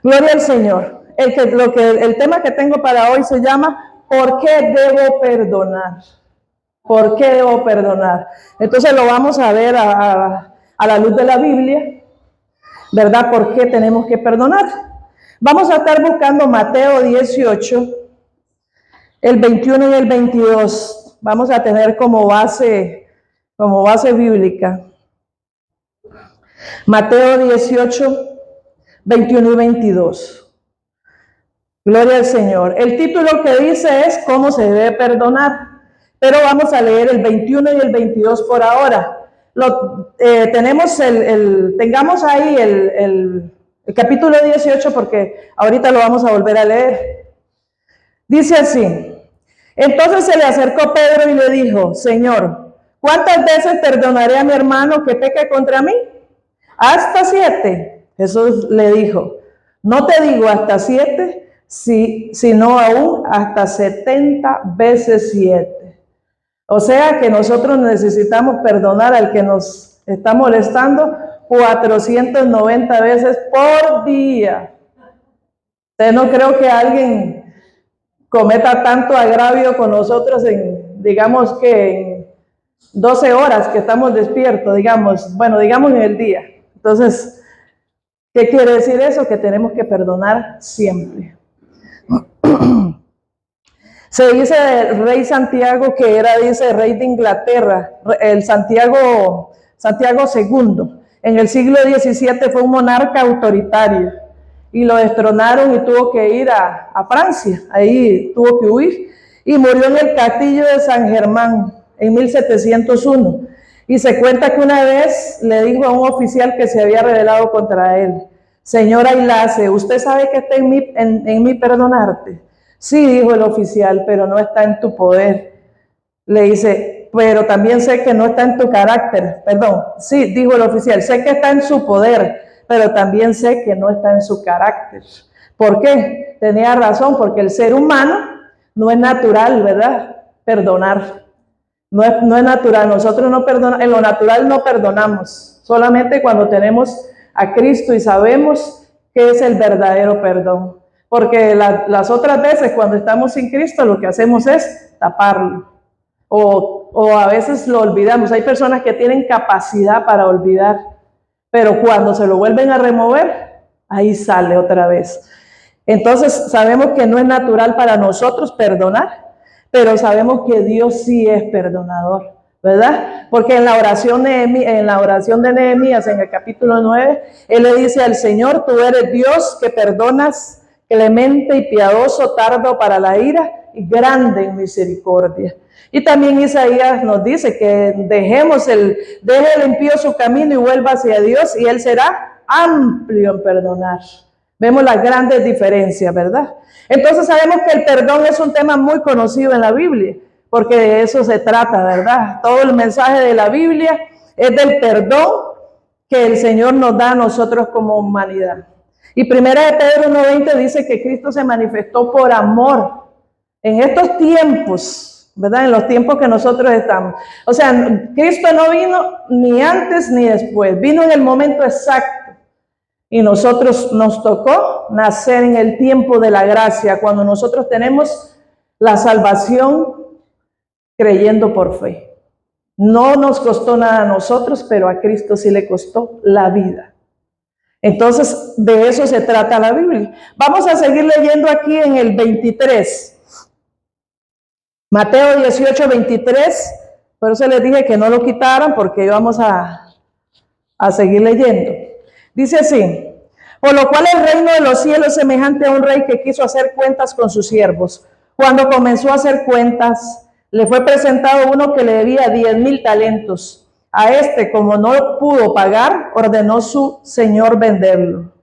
Gloria al Señor. El tema que tengo para hoy se llama ¿por qué debo perdonar? ¿Por qué debo perdonar? Entonces lo vamos a ver a la luz de la Biblia, ¿verdad? ¿Por qué tenemos que perdonar? Vamos a estar buscando Mateo 18, el 21 y el 22. Vamos a tener como base bíblica. Mateo 18, 21 y 22. Gloria al Señor. El título que dice es ¿cómo se debe perdonar? Pero vamos a leer el 21 y el 22 por ahora. Tengamos ahí el capítulo 18 porque ahorita lo vamos a volver a leer. Dice así: entonces se le acercó Pedro y le dijo: Señor, ¿cuántas veces perdonaré a mi hermano que peque contra mí? ¿Hasta 7? Jesús le dijo: no te digo hasta 7, sino aún hasta 70 veces 7. O sea que nosotros necesitamos perdonar al que nos está molestando 490 veces por día. Entonces no creo que alguien cometa tanto agravio con nosotros digamos que en 12 horas que estamos despiertos, digamos en el día. Entonces, ¿qué quiere decir eso? Que tenemos que perdonar siempre. Se dice del rey Santiago que era, rey de Inglaterra, el Santiago II. En el siglo XVII fue un monarca autoritario y lo destronaron y tuvo que ir a Francia, ahí tuvo que huir y murió en el castillo de San Germán en 1701. Y se cuenta que una vez le dijo a un oficial que se había rebelado contra él: señora Ailace, ¿usted sabe que está en mí perdonarte? Sí, dijo el oficial, pero no está en tu poder. Le dice, pero también sé que no está en tu carácter. Perdón, sí, dijo el oficial, sé que está en su poder, pero también sé que no está en su carácter. ¿Por qué? Tenía razón, porque el ser humano no es natural, ¿verdad? Perdonar. No es natural. Nosotros no perdonamos, en lo natural no perdonamos. Solamente cuando tenemos a Cristo y sabemos qué es el verdadero perdón. Porque las otras veces cuando estamos sin Cristo lo que hacemos es taparlo. O a veces lo olvidamos. Hay personas que tienen capacidad para olvidar, pero cuando se lo vuelven a remover, ahí sale otra vez. Entonces sabemos que no es natural para nosotros perdonar, pero sabemos que Dios sí es perdonador, ¿verdad? Porque en la oración de Nehemías, en el capítulo 9, él le dice al Señor: tú eres Dios que perdonas, clemente y piadoso, tardo para la ira y grande en misericordia. Y también Isaías nos dice que deje el impío su camino y vuelva hacia Dios, y él será amplio en perdonar. Vemos las grandes diferencias, ¿verdad? Entonces sabemos que el perdón es un tema muy conocido en la Biblia, porque de eso se trata, ¿verdad? Todo el mensaje de la Biblia es del perdón que el Señor nos da a nosotros como humanidad. Y primera de Pedro 1:20 dice que Cristo se manifestó por amor en estos tiempos, ¿verdad? En los tiempos que nosotros estamos. O sea, Cristo no vino ni antes ni después, vino en el momento exacto. Y nosotros nos tocó nacer en el tiempo de la gracia, cuando nosotros tenemos la salvación creyendo por fe. No nos costó nada a nosotros, pero a Cristo sí le costó la vida. Entonces, de eso se trata la Biblia. Vamos a seguir leyendo aquí en el 23. Mateo 18, 23. Por eso les dije que no lo quitaran, porque vamos a seguir leyendo. Dice así: por lo cual el reino de los cielos es semejante a un rey que quiso hacer cuentas con sus siervos. Cuando comenzó a hacer cuentas, le fue presentado uno que le debía 10,000 talentos. A este, como no pudo pagar, ordenó su señor venderlo,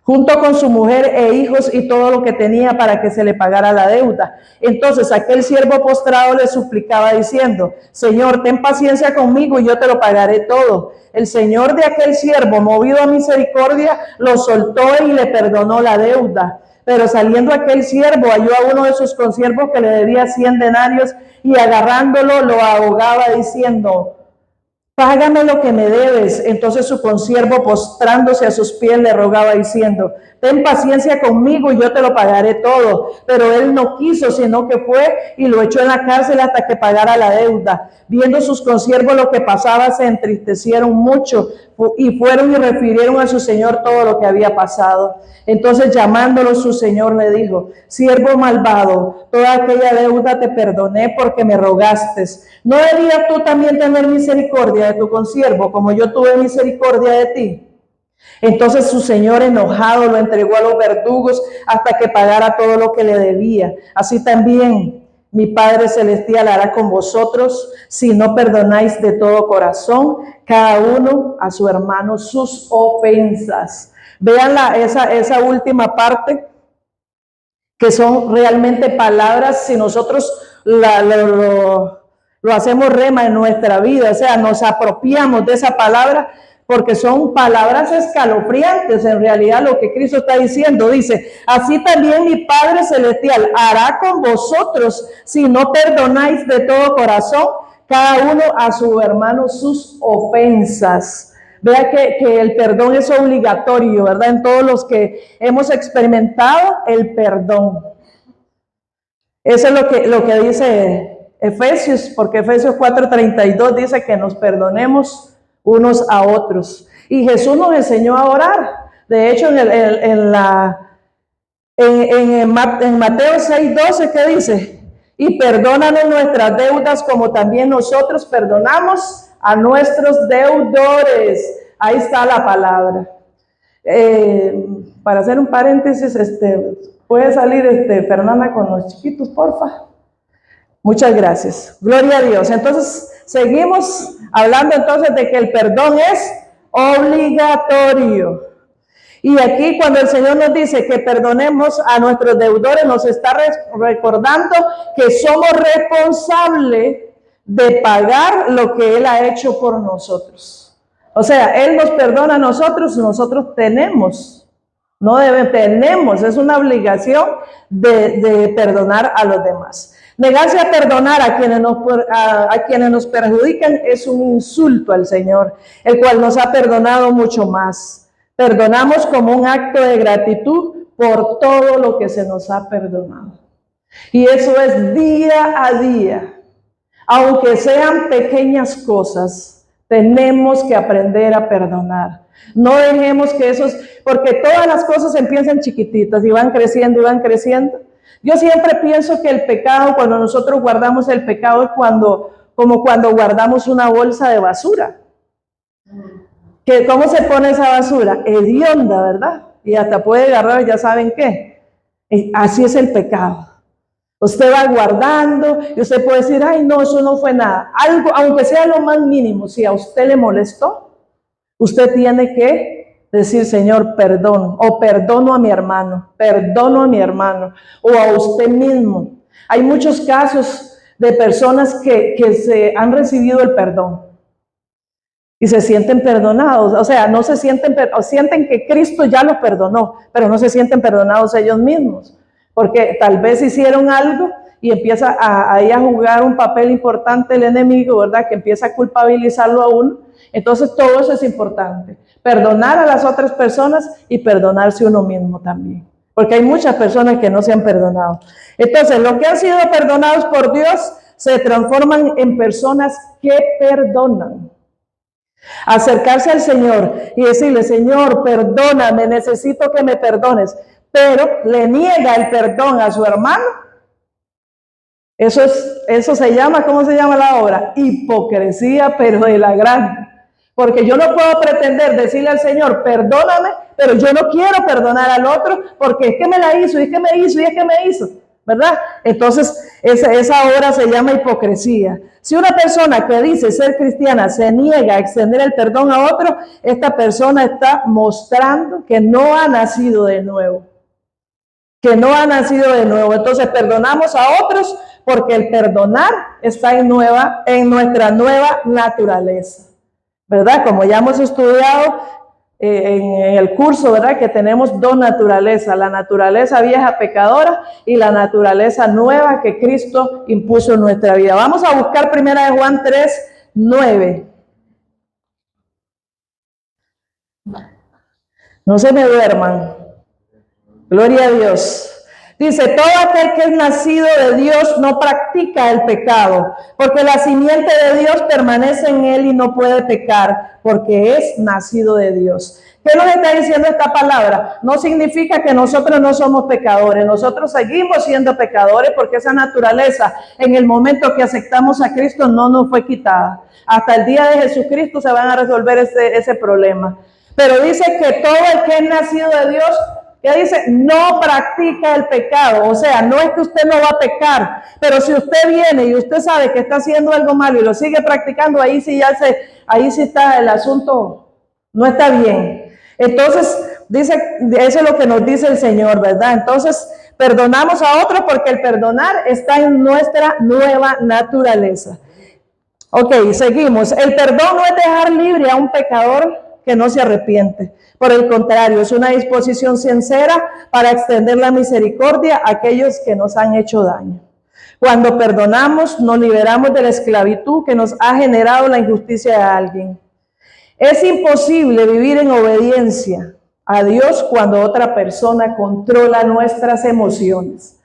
junto con su mujer e hijos y todo lo que tenía, para que se le pagara la deuda. Entonces aquel siervo postrado le suplicaba diciendo: Señor, ten paciencia conmigo y yo te lo pagaré todo. El señor de aquel siervo, movido a misericordia, lo soltó y le perdonó la deuda. Pero saliendo aquel siervo, halló a uno de sus consiervos que le debía 100 denarios y agarrándolo lo ahogaba diciendo: págame lo que me debes. Entonces su consiervo, postrándose a sus pies, le rogaba diciendo, ten paciencia conmigo y yo te lo pagaré todo. Pero él no quiso, sino que fue y lo echó en la cárcel hasta que pagara la deuda. Viendo sus consiervos lo que pasaba, se entristecieron mucho y fueron y refirieron a su señor todo lo que había pasado. Entonces, llamándolo, su señor le dijo, siervo malvado, toda aquella deuda te perdoné porque me rogaste. ¿No debías tú también tener misericordia de tu consiervo, como yo tuve misericordia de ti? Entonces su señor, enojado, lo entregó a los verdugos hasta que pagara todo lo que le debía. Así también mi Padre Celestial hará con vosotros si no perdonáis de todo corazón cada uno a su hermano sus ofensas. Vean esa última parte, que son realmente palabras, si nosotros lo hacemos rema en nuestra vida, o sea, nos apropiamos de esa palabra, porque son palabras escalofriantes. En realidad lo que Cristo está diciendo, dice, así también mi Padre Celestial hará con vosotros si no perdonáis de todo corazón cada uno a su hermano sus ofensas. Vea que el perdón es obligatorio, ¿verdad? En todos los que hemos experimentado el perdón. Eso es lo que dice Efesios, porque Efesios 4:32 dice que nos perdonemos unos a otros. Y Jesús nos enseñó a orar. De hecho, en Mateo 6:12, ¿qué dice? Y perdónanos nuestras deudas como también nosotros perdonamos a nuestros deudores. Ahí está la palabra. Para hacer un paréntesis, puede salir Fernanda con los chiquitos, porfa. Muchas gracias. Gloria a Dios. Entonces, seguimos hablando entonces de que el perdón es obligatorio. Y aquí cuando el Señor nos dice que perdonemos a nuestros deudores, nos está recordando que somos responsables de pagar lo que Él ha hecho por nosotros. O sea, Él nos perdona a nosotros, nosotros tenemos, tenemos, es una obligación de perdonar a los demás. Negarse a perdonar a quienes nos perjudican es un insulto al Señor, el cual nos ha perdonado mucho más. Perdonamos como un acto de gratitud por todo lo que se nos ha perdonado. Y eso es día a día. Aunque sean pequeñas cosas, tenemos que aprender a perdonar. No dejemos que porque todas las cosas empiezan chiquititas y van creciendo y van creciendo. Yo siempre pienso que el pecado, cuando nosotros guardamos el pecado, es como cuando guardamos una bolsa de basura. ¿Cómo se pone esa basura? Hedionda, ¿verdad? Y hasta puede agarrar, ya saben qué. Así es el pecado. Usted va guardando y usted puede decir, ay, no, eso no fue nada. Algo, aunque sea lo más mínimo, si a usted le molestó, usted tiene que decir, Señor, perdón, o perdono a mi hermano, o a usted mismo. Hay muchos casos de personas que se han recibido el perdón y se sienten perdonados. O sea, no se sienten que Cristo ya los perdonó, pero no se sienten perdonados ellos mismos. Porque tal vez hicieron algo y empieza ahí a jugar un papel importante el enemigo, ¿verdad? Que empieza a culpabilizarlo a uno. Entonces todo eso es importante. Perdonar a las otras personas y perdonarse uno mismo también. Porque hay muchas personas que no se han perdonado. Entonces, los que han sido perdonados por Dios se transforman en personas que perdonan. Acercarse al Señor y decirle, Señor, perdóname, necesito que me perdones. Pero le niega el perdón a su hermano. Eso se llama, ¿cómo se llama la obra? Hipocresía, pero de la gran. Porque yo no puedo pretender decirle al Señor, perdóname, pero yo no quiero perdonar al otro, porque es que me la hizo, y es que me hizo, y es que me hizo, ¿verdad? Entonces, esa obra se llama hipocresía. Si una persona que dice ser cristiana se niega a extender el perdón a otro, esta persona está mostrando que no ha nacido de nuevo. Entonces perdonamos a otros porque el perdonar está en nuestra nueva naturaleza, ¿verdad? Como ya hemos estudiado en el curso, ¿verdad? Que tenemos dos naturalezas, la naturaleza vieja pecadora y la naturaleza nueva que Cristo impuso en nuestra vida. Vamos a buscar 1 Juan 3:9. No se me duerman. Gloria a Dios. Dice, todo aquel que es nacido de Dios no practica el pecado, porque la simiente de Dios permanece en él y no puede pecar, porque es nacido de Dios. ¿Qué nos está diciendo esta palabra? No significa que nosotros no somos pecadores, nosotros seguimos siendo pecadores porque esa naturaleza en el momento que aceptamos a Cristo no nos fue quitada. Hasta el día de Jesucristo se van a resolver ese problema. Pero dice que todo el que es nacido de Dios, ¿qué dice? No practica el pecado. O sea, no es que usted no va a pecar, pero si usted viene y usted sabe que está haciendo algo malo y lo sigue practicando, ahí sí está el asunto, no está bien. Entonces, dice, eso es lo que nos dice el Señor, ¿verdad? Entonces, perdonamos a otros porque el perdonar está en nuestra nueva naturaleza. Ok, seguimos. El perdón no es dejar libre a un pecador que no se arrepiente. Por el contrario, es una disposición sincera para extender la misericordia a aquellos que nos han hecho daño. Cuando perdonamos, nos liberamos de la esclavitud que nos ha generado la injusticia de alguien. Es imposible vivir en obediencia a Dios cuando otra persona controla nuestras emociones.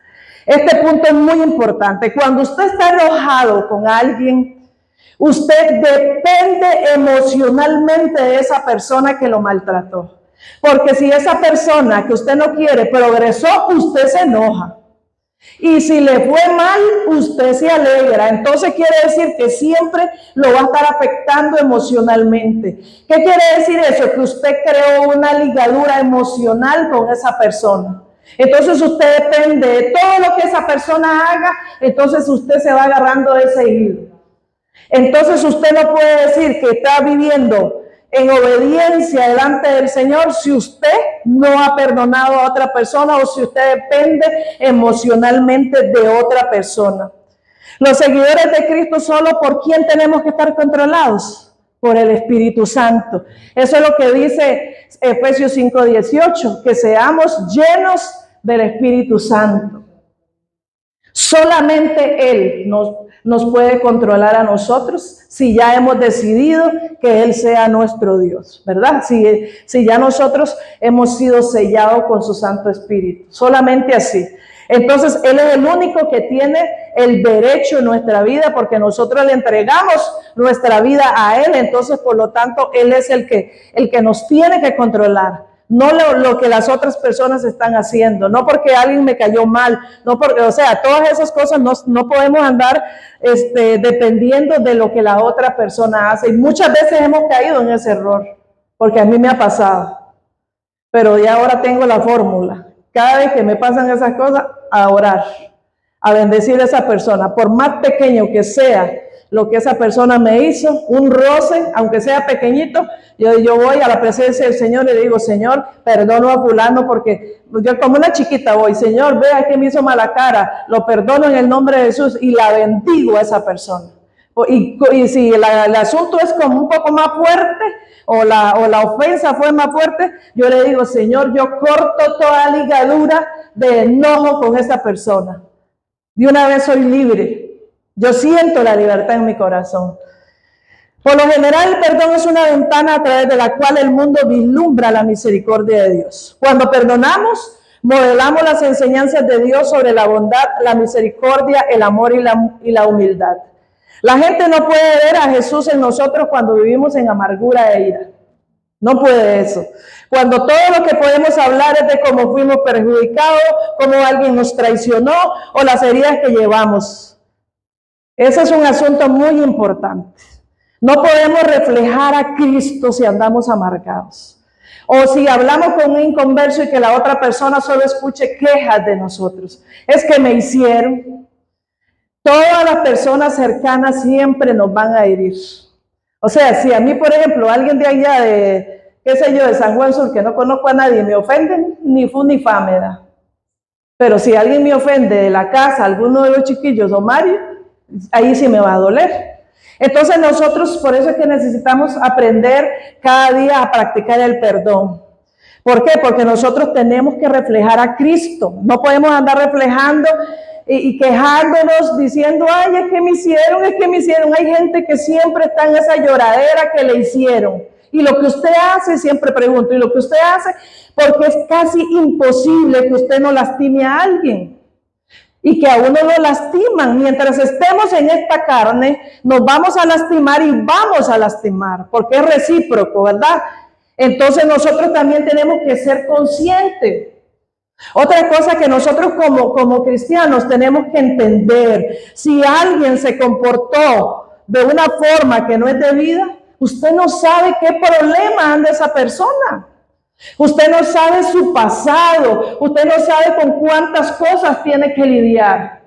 Este punto es muy importante. Cuando usted está enojado con alguien, usted depende emocionalmente de esa persona que lo maltrató. Porque si esa persona que usted no quiere progresó, usted se enoja. Y si le fue mal, usted se alegra. Entonces quiere decir que siempre lo va a estar afectando emocionalmente. ¿Qué quiere decir eso? Que usted creó una ligadura emocional con esa persona. Entonces usted depende de todo lo que esa persona haga, entonces usted se va agarrando de ese hilo. Entonces usted no puede decir que está viviendo en obediencia delante del Señor si usted no ha perdonado a otra persona o si usted depende emocionalmente de otra persona. Los seguidores de Cristo, ¿solo por quién tenemos que estar controlados? Por el Espíritu Santo. Eso es lo que dice Efesios 5:18, que seamos llenos del Espíritu Santo. Solamente Él nos puede controlar a nosotros si ya hemos decidido que Él sea nuestro Dios, ¿verdad? Si ya nosotros hemos sido sellados con su Santo Espíritu, solamente así. Entonces Él es el único que tiene el derecho en nuestra vida porque nosotros le entregamos nuestra vida a Él, entonces por lo tanto Él es el que nos tiene que controlar. No lo que las otras personas están haciendo, no porque alguien me cayó mal, no porque, o sea, todas esas cosas no podemos andar dependiendo de lo que la otra persona hace. Y muchas veces hemos caído en ese error, porque a mí me ha pasado. Pero ya ahora tengo la fórmula. Cada vez que me pasan esas cosas, a orar, a bendecir a esa persona, por más pequeño que sea lo que esa persona me hizo, un roce, aunque sea pequeñito, yo voy a la presencia del Señor y le digo, Señor, perdono a fulano porque yo como una chiquita voy, Señor, vea que me hizo mala cara, lo perdono en el nombre de Jesús y la bendigo a esa persona. Y si el asunto es como un poco más fuerte o la ofensa fue más fuerte, yo le digo, Señor, yo corto toda ligadura de enojo con esa persona. De una vez soy libre. Yo siento la libertad en mi corazón. Por lo general, el perdón es una ventana a través de la cual el mundo vislumbra la misericordia de Dios. Cuando perdonamos, modelamos las enseñanzas de Dios sobre la bondad, la misericordia, el amor y la humildad. La gente no puede ver a Jesús en nosotros cuando vivimos en amargura e ira. No puede eso. Cuando todo lo que podemos hablar es de cómo fuimos perjudicados, cómo alguien nos traicionó o las heridas que llevamos. Ese es un asunto muy importante. No podemos reflejar a Cristo si andamos amargados. O si hablamos con un inconverso y que la otra persona solo escuche quejas de nosotros. Es que me hicieron. Todas las personas cercanas siempre nos van a herir. O sea, si a mí, por ejemplo, alguien de allá de, qué sé yo, de San Juan Sur, que no conozco a nadie, me ofenden, ni fu ni fa me da. Pero si alguien me ofende de la casa, alguno de los chiquillos o Mario, ahí sí me va a doler. Entonces nosotros, por eso es que necesitamos aprender cada día a practicar el perdón. ¿Por qué? Porque nosotros tenemos que reflejar a Cristo. No podemos andar reflejando y quejándonos diciendo, ay, es que me hicieron. Hay gente que siempre está en esa lloradera que le hicieron. Y lo que usted hace, siempre pregunto, y lo que usted hace, porque es casi imposible que usted no lastime a alguien. Y que a uno lo lastiman. Mientras estemos en esta carne, nos vamos a lastimar y vamos a lastimar, porque es recíproco, ¿verdad? Entonces nosotros también tenemos que ser conscientes. Otra cosa que nosotros como cristianos tenemos que entender, si alguien se comportó de una forma que no es debida, usted no sabe qué problema anda esa persona. Usted no sabe su pasado, usted no sabe con cuántas cosas tiene que lidiar.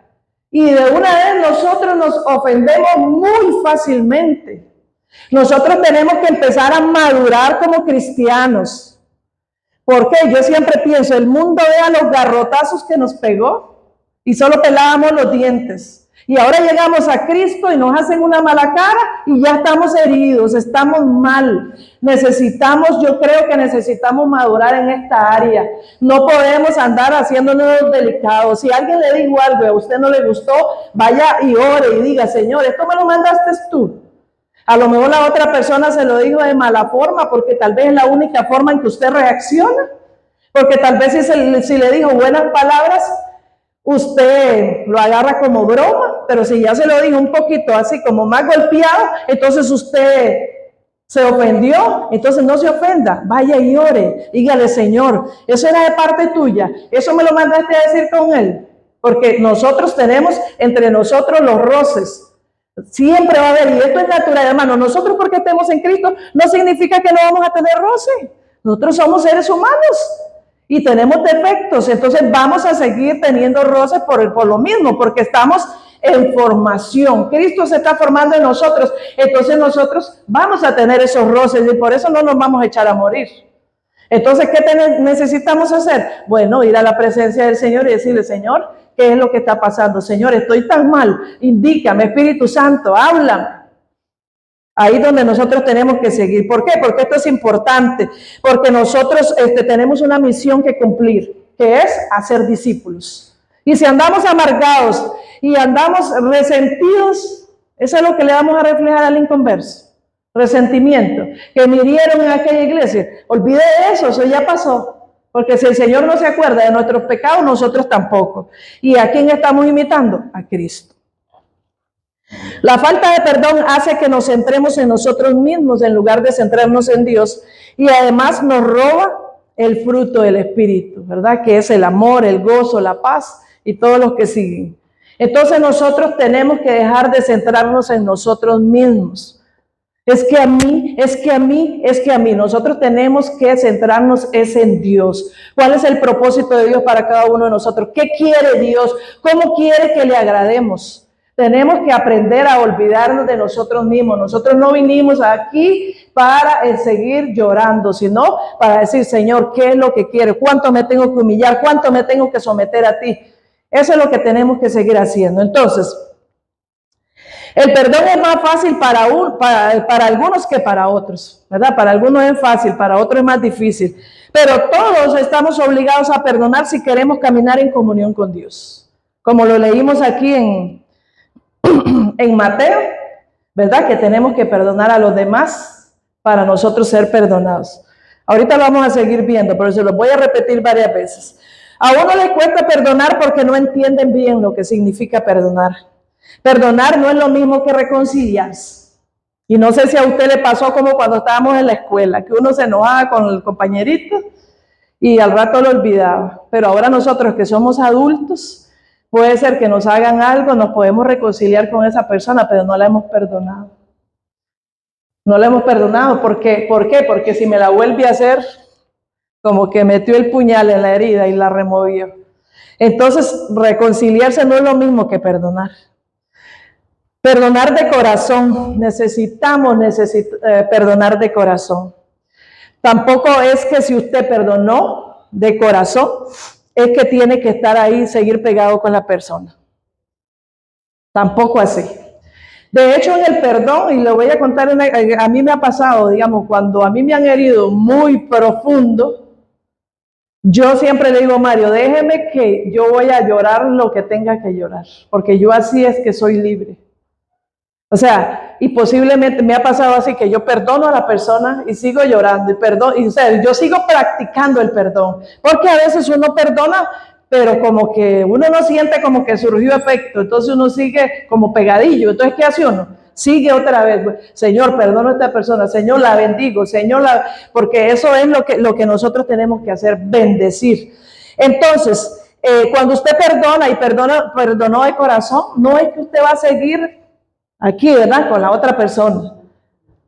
Y de una vez nosotros nos ofendemos muy fácilmente. Nosotros tenemos que empezar a madurar como cristianos. Porque yo siempre pienso, el mundo vea los garrotazos que nos pegó y solo pelábamos los dientes. Y ahora llegamos a Cristo y nos hacen una mala cara y ya estamos heridos, estamos mal. Yo creo que necesitamos madurar en esta área. No podemos andar haciéndonos delicados. Si alguien le dijo algo y a usted no le gustó, vaya y ore y diga, Señor, esto me lo mandaste tú. A lo mejor la otra persona se lo dijo de mala forma, porque tal vez es la única forma en que usted reacciona. Porque tal vez si le dijo buenas palabras, usted lo agarra como broma, pero si ya se lo dijo un poquito así como más golpeado, entonces usted se ofendió. Entonces no se ofenda, vaya y ore, dígale, Señor, eso era de parte tuya, eso me lo mandaste a decir con él. Porque nosotros tenemos entre nosotros los roces. Siempre va a haber, y esto es natural, hermano. Nosotros porque estemos en Cristo no significa que no vamos a tener roce. Nosotros somos seres humanos y tenemos defectos, entonces vamos a seguir teniendo roces por lo mismo, porque estamos en formación. Cristo se está formando en nosotros, entonces nosotros vamos a tener esos roces y por eso no nos vamos a echar a morir. Entonces, ¿qué necesitamos hacer? Bueno, ir a la presencia del Señor y decirle, Señor, ¿qué es lo que está pasando? Señor, estoy tan mal, indícame, Espíritu Santo, háblame. Ahí donde nosotros tenemos que seguir. ¿Por qué? Porque esto es importante, porque nosotros tenemos una misión que cumplir, que es hacer discípulos. Y si andamos amargados y andamos resentidos, eso es lo que le vamos a reflejar al inconverso. Resentimiento, que me hirieron en aquella iglesia. Olvide eso ya pasó. Porque si el Señor no se acuerda de nuestros pecados, nosotros tampoco. ¿Y a quién estamos imitando? A Cristo. La falta de perdón hace que nos centremos en nosotros mismos en lugar de centrarnos en Dios. Y además nos roba el fruto del Espíritu, ¿verdad? Que es el amor, el gozo, la paz y todos los que siguen. Entonces nosotros tenemos que dejar de centrarnos en nosotros mismos. Es que a mí. Nosotros tenemos que centrarnos en Dios. ¿Cuál es el propósito de Dios para cada uno de nosotros? ¿Qué quiere Dios? ¿Cómo quiere que le agrademos? Tenemos que aprender a olvidarnos de nosotros mismos. Nosotros no vinimos aquí para seguir llorando, sino para decir, Señor, ¿qué es lo que quiero? ¿Cuánto me tengo que humillar? ¿Cuánto me tengo que someter a ti? Eso es lo que tenemos que seguir haciendo. Entonces, el perdón es más fácil para algunos que para otros, ¿verdad? Para algunos es fácil, para otros es más difícil. Pero todos estamos obligados a perdonar si queremos caminar en comunión con Dios. Como lo leímos aquí en Mateo, ¿verdad? Que tenemos que perdonar a los demás para nosotros ser perdonados. Ahorita lo vamos a seguir viendo, pero se los voy a repetir varias veces. A uno le cuesta perdonar porque no entienden bien lo que significa perdonar. Perdonar no es lo mismo que reconciliarse. Y no sé si a usted le pasó como cuando estábamos en la escuela, que uno se enojaba con el compañerito y al rato lo olvidaba. Pero ahora nosotros que somos adultos, puede ser que nos hagan algo, nos podemos reconciliar con esa persona, pero no la hemos perdonado. No la hemos perdonado. ¿Por qué? Porque si me la vuelve a hacer, como que metió el puñal en la herida y la removió. Entonces, reconciliarse no es lo mismo que perdonar. Perdonar de corazón, necesitamos perdonar de corazón. Tampoco es que si usted perdonó de corazón, es que tiene que estar ahí, seguir pegado con la persona. Tampoco así. De hecho, en el perdón, y lo voy a contar, a mí me ha pasado, digamos, cuando a mí me han herido muy profundo, yo siempre le digo, Mario, déjeme que yo voy a llorar lo que tenga que llorar, porque yo así es que soy libre. O sea, y posiblemente me ha pasado así que yo perdono a la persona y sigo llorando y o sea, yo sigo practicando el perdón, porque a veces uno perdona, pero como que uno no siente como que surgió efecto, entonces uno sigue como pegadillo. Entonces, ¿qué hace uno? Sigue otra vez, Señor, perdono a esta persona, Señor, la bendigo, Señor, porque eso es lo que nosotros tenemos que hacer, bendecir. Entonces, cuando usted perdona y perdonó de corazón, no es que usted va a seguir aquí, ¿verdad? Con la otra persona.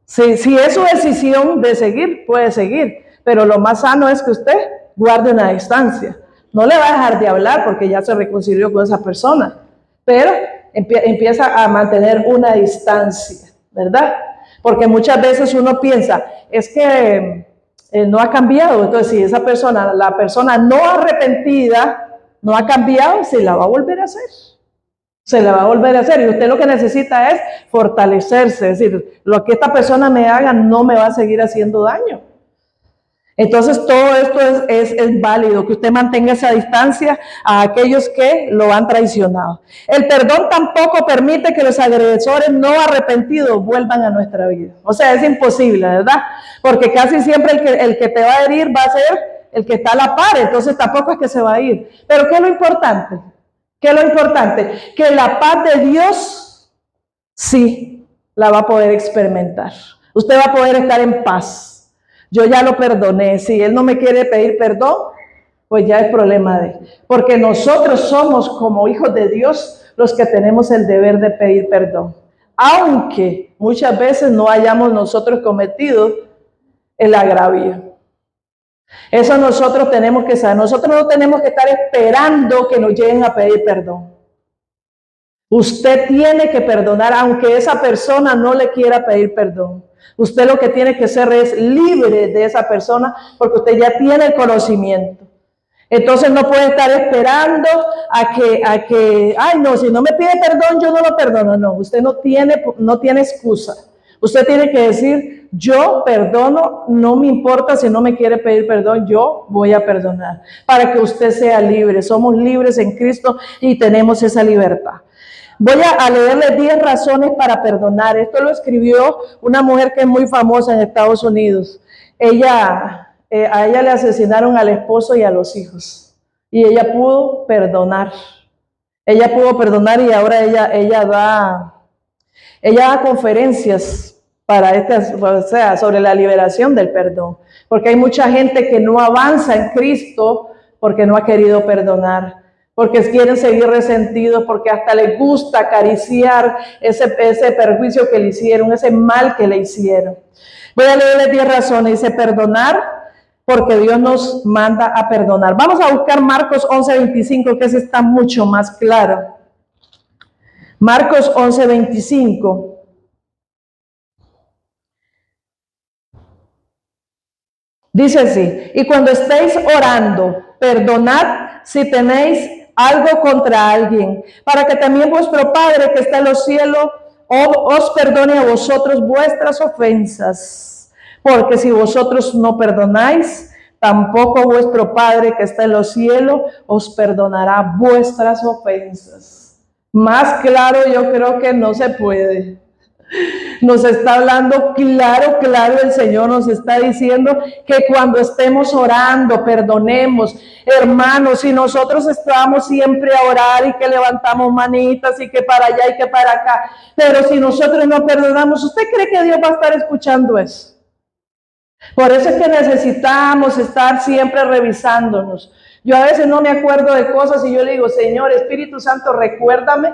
Si es su decisión de seguir, puede seguir, pero lo más sano es que usted guarde una distancia. No le va a dejar de hablar porque ya se reconcilió con esa persona, pero empieza a mantener una distancia, ¿verdad? Porque muchas veces uno piensa, es que no ha cambiado, entonces si esa persona, la persona no arrepentida, no ha cambiado, se la va a volver a hacer. Se la va a volver a hacer y usted lo que necesita es fortalecerse, es decir, lo que esta persona me haga no me va a seguir haciendo daño. Entonces todo esto es válido, que usted mantenga esa distancia a aquellos que lo han traicionado. El perdón tampoco permite que los agresores no arrepentidos vuelvan a nuestra vida. O sea, es imposible, ¿verdad? Porque casi siempre el que te va a herir va a ser el que está a la par, entonces tampoco es que se va a ir. Pero ¿qué es lo importante? ¿Qué es lo importante? Que la paz de Dios sí la va a poder experimentar. Usted va a poder estar en paz. Yo ya lo perdoné. Si él no me quiere pedir perdón, pues ya es problema de él. Porque nosotros somos como hijos de Dios los que tenemos el deber de pedir perdón. Aunque muchas veces no hayamos nosotros cometido el agravio. Eso nosotros tenemos que saber. Nosotros no tenemos que estar esperando que nos lleguen a pedir perdón. Usted tiene que perdonar aunque esa persona no le quiera pedir perdón. Usted lo que tiene que ser es libre de esa persona porque usted ya tiene el conocimiento. Entonces no puede estar esperando a que, ay no, si no me pide perdón yo no lo perdono. No, usted no tiene excusa. Usted tiene que decir, yo perdono, no me importa si no me quiere pedir perdón, yo voy a perdonar. Para que usted sea libre. Somos libres en Cristo y tenemos esa libertad. Voy a leerles 10 razones para perdonar. Esto lo escribió una mujer que es muy famosa en Estados Unidos. A ella le asesinaron al esposo y a los hijos. Y ella pudo perdonar. Ella pudo perdonar y ahora ella da conferencias o sea, sobre la liberación del perdón. Porque hay mucha gente que no avanza en Cristo porque no ha querido perdonar. Porque quieren seguir resentidos, porque hasta les gusta acariciar ese perjuicio que le hicieron, ese mal que le hicieron. Voy a leerles 10 razones. Dice, perdonar, porque Dios nos manda a perdonar. Vamos a buscar Marcos 11:25, que ese está mucho más claro. Marcos 11:25. Dice así, y cuando estéis orando, perdonad si tenéis algo contra alguien, para que también vuestro Padre que está en los cielos os perdone a vosotros vuestras ofensas. Porque si vosotros no perdonáis, tampoco vuestro Padre que está en los cielos os perdonará vuestras ofensas. Más claro yo creo que no se puede. Nos está hablando claro, el Señor nos está diciendo que cuando estemos orando, perdonemos. Hermanos, si nosotros estamos siempre a orar y que levantamos manitas y que para allá y que para acá, pero si nosotros no perdonamos, ¿usted cree que Dios va a estar escuchando eso? Por eso es que necesitamos estar siempre revisándonos. Yo a veces no me acuerdo de cosas y yo le digo, Señor, Espíritu Santo, recuérdame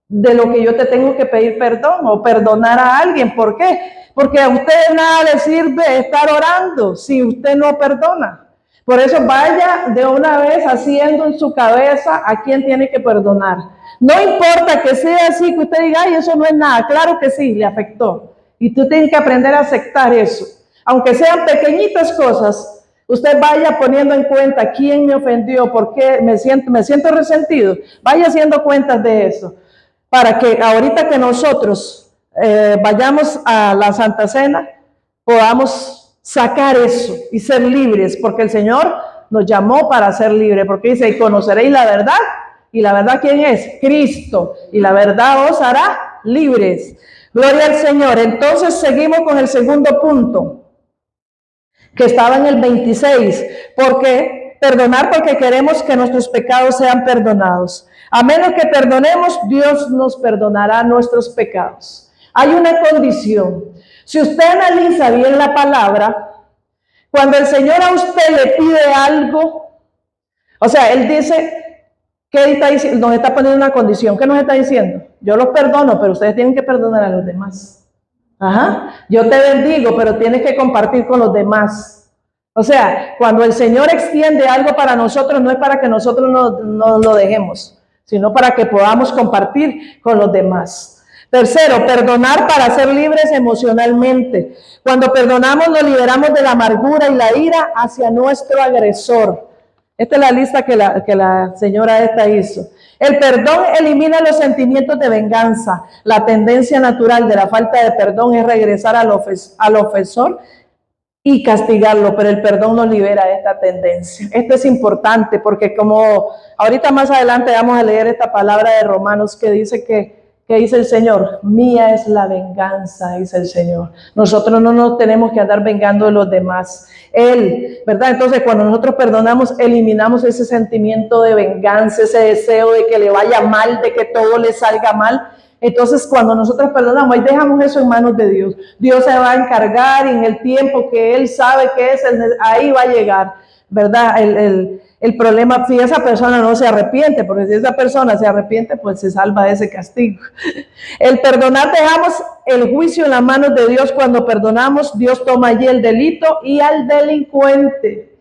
de lo que yo te tengo que pedir perdón o perdonar a alguien. ¿Por qué? Porque a usted nada le sirve estar orando si usted no perdona. Por eso vaya de una vez haciendo en su cabeza a quién tiene que perdonar. No importa que sea así, que usted diga, ay, eso no es nada. Claro que sí, le afectó. Y tú tienes que aprender a aceptar eso. Aunque sean pequeñitas cosas, usted vaya poniendo en cuenta quién me ofendió, por qué me siento resentido. Vaya haciendo cuentas de eso. Para que ahorita que nosotros vayamos a la Santa Cena, podamos sacar eso y ser libres, porque el Señor nos llamó para ser libres, porque dice, y conoceréis la verdad, y la verdad ¿quién es? Cristo, y la verdad os hará libres. Gloria al Señor. Entonces seguimos con el segundo punto, que estaba en el 26. Porque perdonar porque queremos que nuestros pecados sean perdonados. A menos que perdonemos, Dios nos perdonará nuestros pecados. Hay una condición. Si usted analiza bien la palabra, cuando el Señor a usted le pide algo, o sea, Él dice, ¿qué está diciendo? Nos está poniendo una condición. ¿Qué nos está diciendo? Yo los perdono, pero ustedes tienen que perdonar a los demás. Ajá. Yo te bendigo, pero tienes que compartir con los demás. O sea, cuando el Señor extiende algo para nosotros, no es para que nosotros no lo dejemos, sino para que podamos compartir con los demás. Tercero, perdonar para ser libres emocionalmente. Cuando perdonamos, nos liberamos de la amargura y la ira hacia nuestro agresor. Esta es la lista que la señora esta hizo. El perdón elimina los sentimientos de venganza. La tendencia natural de la falta de perdón es regresar al ofensor y castigarlo, pero el perdón nos libera de esta tendencia. Esto es importante porque como ahorita más adelante vamos a leer esta palabra de Romanos que dice que dice el Señor, mía es la venganza, dice el Señor. Nosotros no nos tenemos que andar vengando de los demás. Él, ¿verdad? Entonces cuando nosotros perdonamos, eliminamos ese sentimiento de venganza, ese deseo de que le vaya mal, de que todo le salga mal. Entonces cuando nosotros perdonamos, ahí dejamos eso en manos de Dios. Dios se va a encargar y en el tiempo que Él sabe que es, ahí va a llegar, ¿verdad? El problema, si esa persona no se arrepiente, porque si esa persona se arrepiente, pues se salva de ese castigo. El perdonar, dejamos el juicio en las manos de Dios. Cuando perdonamos, Dios toma allí el delito y al delincuente.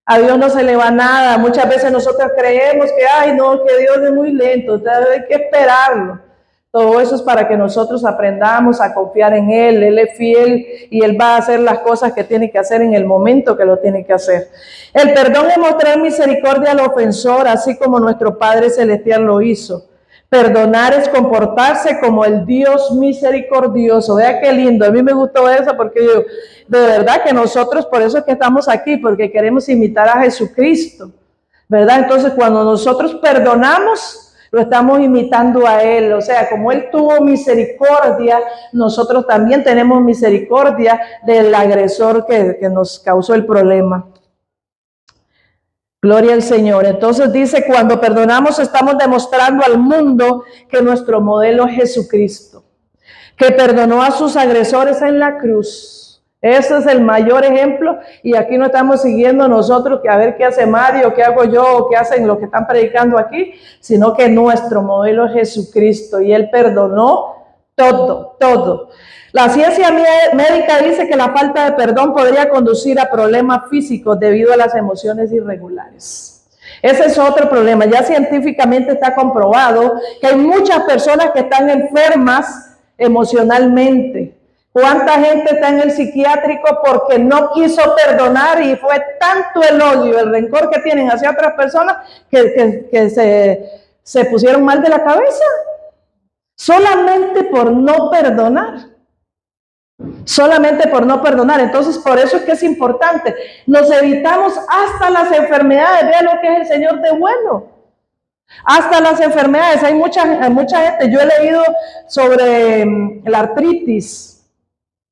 A Dios no se le va nada. Muchas veces nosotros creemos que, ay no, que Dios es muy lento, hay que esperarlo. Todo eso es para que nosotros aprendamos a confiar en Él. Él es fiel y Él va a hacer las cosas que tiene que hacer en el momento que lo tiene que hacer. El perdón es mostrar misericordia al ofensor, así como nuestro Padre Celestial lo hizo. Perdonar es comportarse como el Dios misericordioso. Vea qué lindo, a mí me gustó eso porque yo, de verdad que nosotros, por eso es que estamos aquí, porque queremos imitar a Jesucristo, ¿verdad? Entonces cuando nosotros perdonamos, lo estamos imitando a Él. O sea, como Él tuvo misericordia, nosotros también tenemos misericordia del agresor que nos causó el problema. Gloria al Señor. Entonces dice, cuando perdonamos estamos demostrando al mundo que nuestro modelo es Jesucristo, que perdonó a sus agresores en la cruz. Ese es el mayor ejemplo y aquí no estamos siguiendo nosotros que a ver qué hace Mario, qué hago yo, o qué hacen los que están predicando aquí, sino que nuestro modelo es Jesucristo y Él perdonó todo. La ciencia médica dice que la falta de perdón podría conducir a problemas físicos debido a las emociones irregulares. Ese es otro problema. Ya científicamente está comprobado que hay muchas personas que están enfermas emocionalmente. ¿Cuánta gente está en el psiquiátrico porque no quiso perdonar y fue tanto el odio, el rencor que tienen hacia otras personas que se pusieron mal de la cabeza? Solamente por no perdonar. Solamente por no perdonar. Entonces, por eso es que es importante. Nos evitamos hasta las enfermedades. Vean lo que es el Señor de bueno. Hasta las enfermedades. Hay mucha gente. Yo he leído sobre la artritis,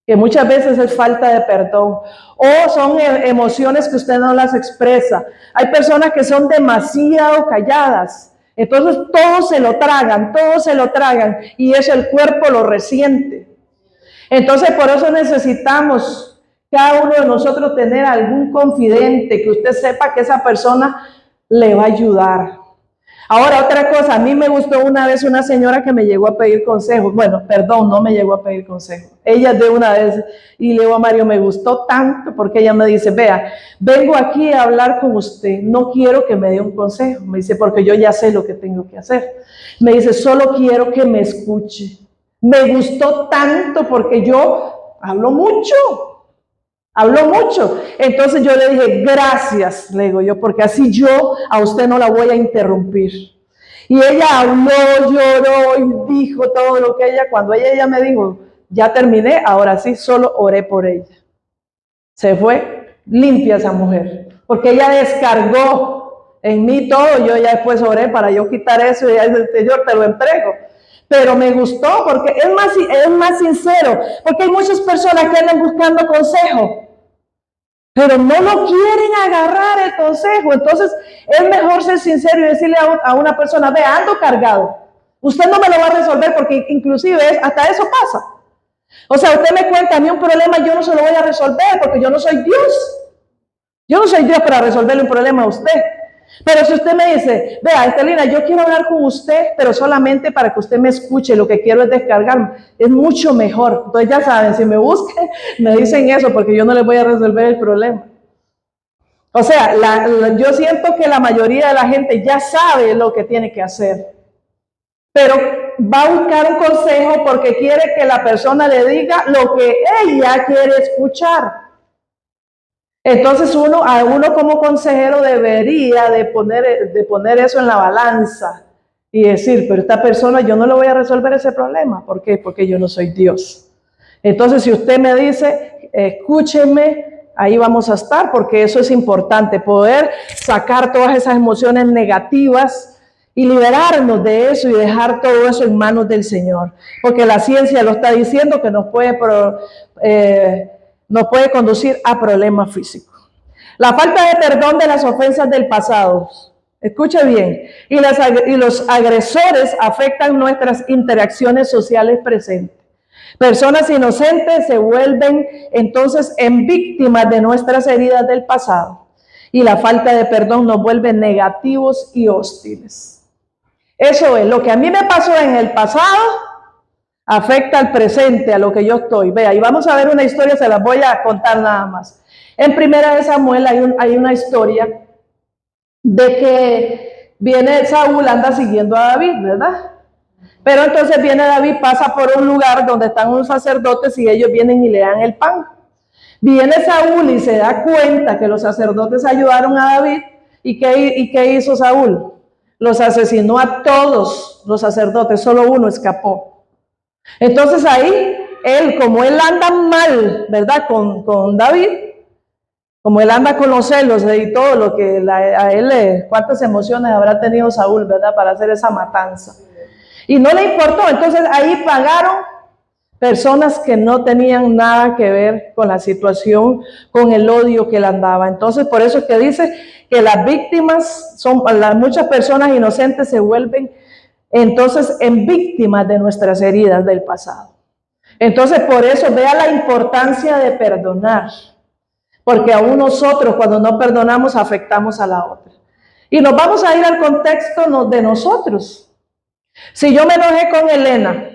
que muchas veces es falta de perdón, o son emociones que usted no las expresa. Hay personas que son demasiado calladas, entonces todo se lo tragan, y eso el cuerpo lo resiente. Entonces por eso necesitamos cada uno de nosotros tener algún confidente, que usted sepa que esa persona le va a ayudar. Ahora, otra cosa, a mí me gustó una vez una señora que me llegó a pedir consejo. Bueno, perdón, no me llegó a pedir consejo. Ella de una vez, y le digo a Mario, me gustó tanto porque ella me dice, vea, vengo aquí a hablar con usted, no quiero que me dé un consejo. Me dice, porque yo ya sé lo que tengo que hacer. Me dice, solo quiero que me escuche. Me gustó tanto porque yo hablo mucho. Entonces yo le dije, gracias, le digo yo, porque así yo a usted no la voy a interrumpir. Y ella habló, lloró y dijo todo lo que cuando ella me dijo, ya terminé, ahora sí, solo oré por ella. Se fue limpia esa mujer, porque ella descargó en mí todo, yo ya después oré para yo quitar eso y ya dice, Señor, te lo entrego. pero me gustó porque es más sincero, porque hay muchas personas que andan buscando consejo, pero no lo quieren agarrar el consejo. Entonces es mejor ser sincero y decirle a una persona, ve, ando cargado, usted no me lo va a resolver, porque inclusive hasta eso pasa. O sea, usted me cuenta a mí un problema, yo no se lo voy a resolver porque yo no soy Dios. Yo no soy Dios para resolverle un problema a usted. Pero si usted me dice, vea, Estelina, yo quiero hablar con usted, pero solamente para que usted me escuche, lo que quiero es descargarme, es mucho mejor. Entonces ya saben, si me busquen, me dicen eso, porque yo no les voy a resolver el problema. O sea, yo siento que la mayoría de la gente ya sabe lo que tiene que hacer, pero va a buscar un consejo porque quiere que la persona le diga lo que ella quiere escuchar. Entonces a uno como consejero debería de poner eso en la balanza y decir, pero esta persona yo no le voy a resolver ese problema. ¿Por qué? Porque yo no soy Dios. Entonces si usted me dice, escúcheme, ahí vamos a estar, porque eso es importante, poder sacar todas esas emociones negativas y liberarnos de eso y dejar todo eso en manos del Señor. Porque la ciencia lo está diciendo que nos puede conducir a problemas físicos. La falta de perdón de las ofensas del pasado, escuche bien, y los agresores afectan nuestras interacciones sociales presentes. Personas inocentes se vuelven entonces en víctimas de nuestras heridas del pasado, y la falta de perdón nos vuelve negativos y hostiles. Eso es, lo que a mí me pasó en el pasado afecta al presente, a lo que yo estoy. Vea, y vamos a ver una historia, se las voy a contar nada más. En Primera de Samuel hay una historia de que viene Saúl, anda siguiendo a David, ¿verdad? Pero entonces viene David, pasa por un lugar donde están unos sacerdotes y ellos vienen y le dan el pan. Viene Saúl y se da cuenta que los sacerdotes ayudaron a David. ¿Y qué hizo Saúl? Los asesinó a todos los sacerdotes, solo uno escapó. Entonces ahí, como él anda mal, ¿verdad? Con David, como él anda con los celos y todo lo que a él, cuántas emociones habrá tenido Saúl, ¿verdad? Para hacer esa matanza. Y no le importó, entonces ahí pagaron personas que no tenían nada que ver con la situación, con el odio que él andaba. Entonces por eso es que dice que las víctimas muchas personas inocentes se vuelven entonces en víctimas de nuestras heridas del pasado. Entonces por eso vea la importancia de perdonar, porque aún nosotros cuando no perdonamos afectamos a la otra. Y nos vamos a ir al contexto de nosotros. Si yo me enojé con Elena,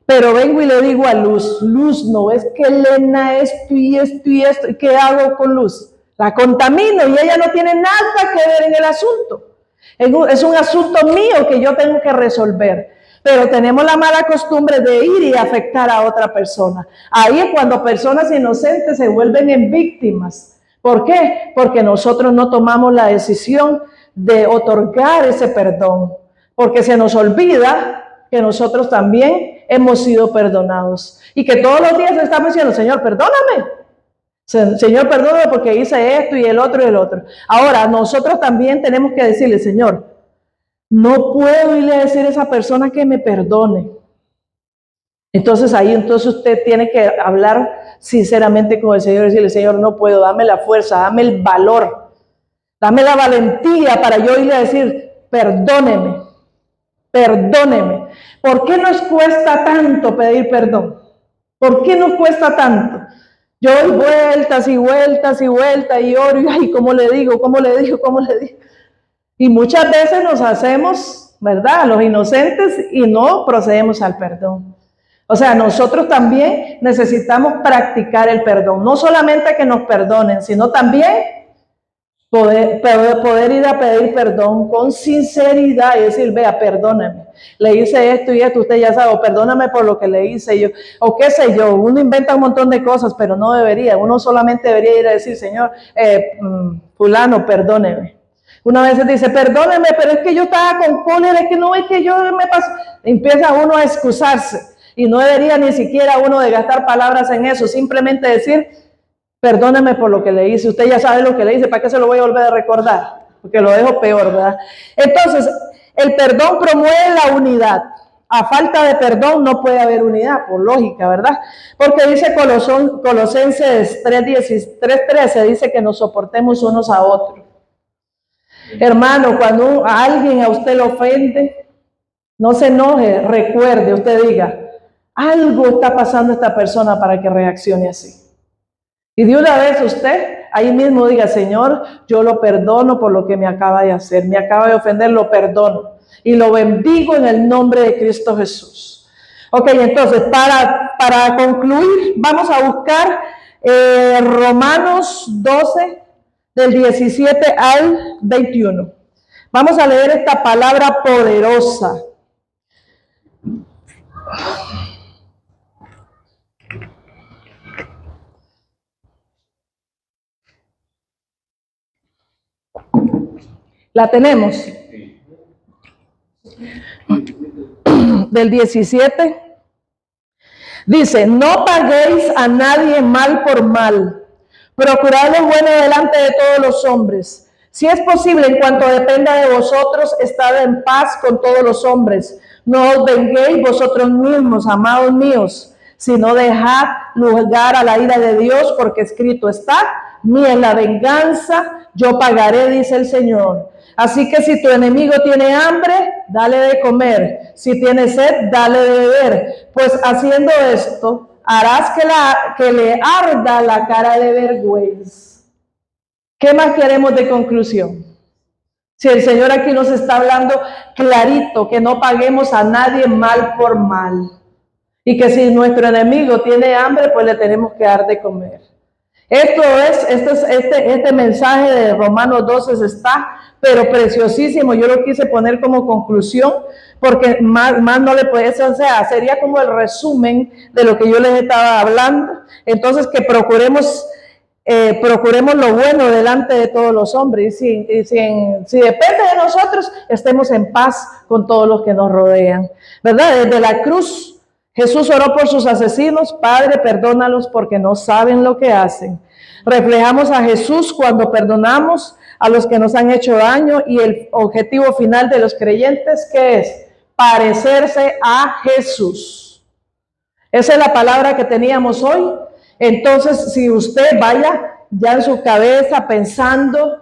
pero vengo y le digo a Luz, Luz, no es que Elena esto y esto y esto, ¿qué hago con Luz? La contamino y ella no tiene nada que ver en el asunto. Es un asunto mío que yo tengo que resolver. Pero tenemos la mala costumbre de ir y afectar a otra persona. Ahí es cuando personas inocentes se vuelven en víctimas. ¿Por qué? Porque nosotros no tomamos la decisión de otorgar ese perdón. Porque se nos olvida que nosotros también hemos sido perdonados. Y que todos los días estamos diciendo, Señor, perdóname. Señor, perdóname porque hice esto y el otro y el otro. Ahora, nosotros también tenemos que decirle, Señor, no puedo irle a decir a esa persona que me perdone. Entonces usted tiene que hablar sinceramente con el Señor y decirle, Señor, no puedo, dame la fuerza, dame el valor, dame la valentía para yo irle a decir, perdóneme, perdóneme. ¿Por qué nos cuesta tanto pedir perdón? ¿Por qué nos cuesta tanto? Yo doy vueltas y vueltas y vueltas y oro y ay, ¿cómo le digo? ¿Cómo le digo? ¿Cómo le digo? Y muchas veces nos hacemos, ¿verdad?, los inocentes y no procedemos al perdón. O sea, nosotros también necesitamos practicar el perdón. No solamente que nos perdonen, sino también poder ir a pedir perdón con sinceridad y decir, vea, perdóname, le hice esto y esto, usted ya sabe, o perdóname por lo que le hice yo, o qué sé yo. Uno inventa un montón de cosas, pero no debería. Uno solamente debería ir a decir, Señor, fulano, perdóneme. Una vez dice, perdóneme, pero es que yo estaba con cólera, es que no, es que yo me pasó. Empieza uno a excusarse y no debería ni siquiera uno de gastar palabras en eso, simplemente decir, perdóneme por lo que le hice. Usted ya sabe lo que le hice, ¿para qué se lo voy a volver a recordar? Porque lo dejo peor, ¿verdad? Entonces, el perdón promueve la unidad. A falta de perdón no puede haber unidad, por lógica, ¿verdad? Porque dice Colosenses 3:13, dice que nos soportemos unos a otros. Hermano, cuando a alguien a usted lo ofende, no se enoje, recuerde, usted diga, algo está pasando a esta persona para que reaccione así. Y de una vez usted, ahí mismo diga, Señor, yo lo perdono por lo que me acaba de hacer, me acaba de ofender, lo perdono. Y lo bendigo en el nombre de Cristo Jesús. Ok, entonces, para concluir, vamos a buscar Romanos 12, del 17 al 21. Vamos a leer esta palabra poderosa. ¿La tenemos? Del 17. Dice, no paguéis a nadie mal por mal. Procurad lo bueno delante de todos los hombres. Si es posible, en cuanto dependa de vosotros, estad en paz con todos los hombres. No os venguéis vosotros mismos, amados míos, sino dejad lugar a la ira de Dios, porque escrito está, mía es la venganza, yo pagaré, dice el Señor. Así que si tu enemigo tiene hambre, dale de comer. Si tiene sed, dale de beber. Pues haciendo esto, harás que le arda la cara de vergüenza. ¿Qué más queremos de conclusión? Si el Señor aquí nos está hablando clarito, que no paguemos a nadie mal por mal. Y que si nuestro enemigo tiene hambre, pues le tenemos que dar de comer. Este mensaje de Romanos 12 está, pero preciosísimo. Yo lo quise poner como conclusión, porque más no le puede ser, o sea, sería como el resumen de lo que yo les estaba hablando. Entonces, que procuremos lo bueno delante de todos los hombres. Si depende de nosotros, estemos en paz con todos los que nos rodean, ¿verdad? Desde la cruz, Jesús oró por sus asesinos. Padre, perdónalos porque no saben lo que hacen. Reflejamos a Jesús cuando perdonamos a los que nos han hecho daño, y el objetivo final de los creyentes, ¿qué es? Parecerse a Jesús. Esa es la palabra que teníamos hoy. Entonces, si usted vaya ya en su cabeza pensando,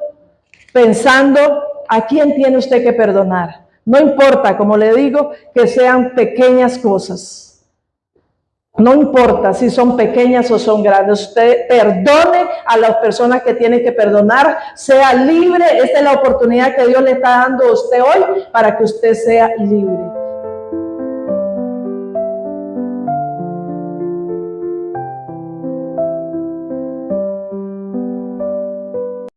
¿a quién tiene usted que perdonar? No importa, como le digo, que sean pequeñas cosas. No importa si son pequeñas o son grandes. Usted perdone a las personas que tiene que perdonar. Sea libre. Esta es la oportunidad que Dios le está dando a usted hoy para que usted sea libre.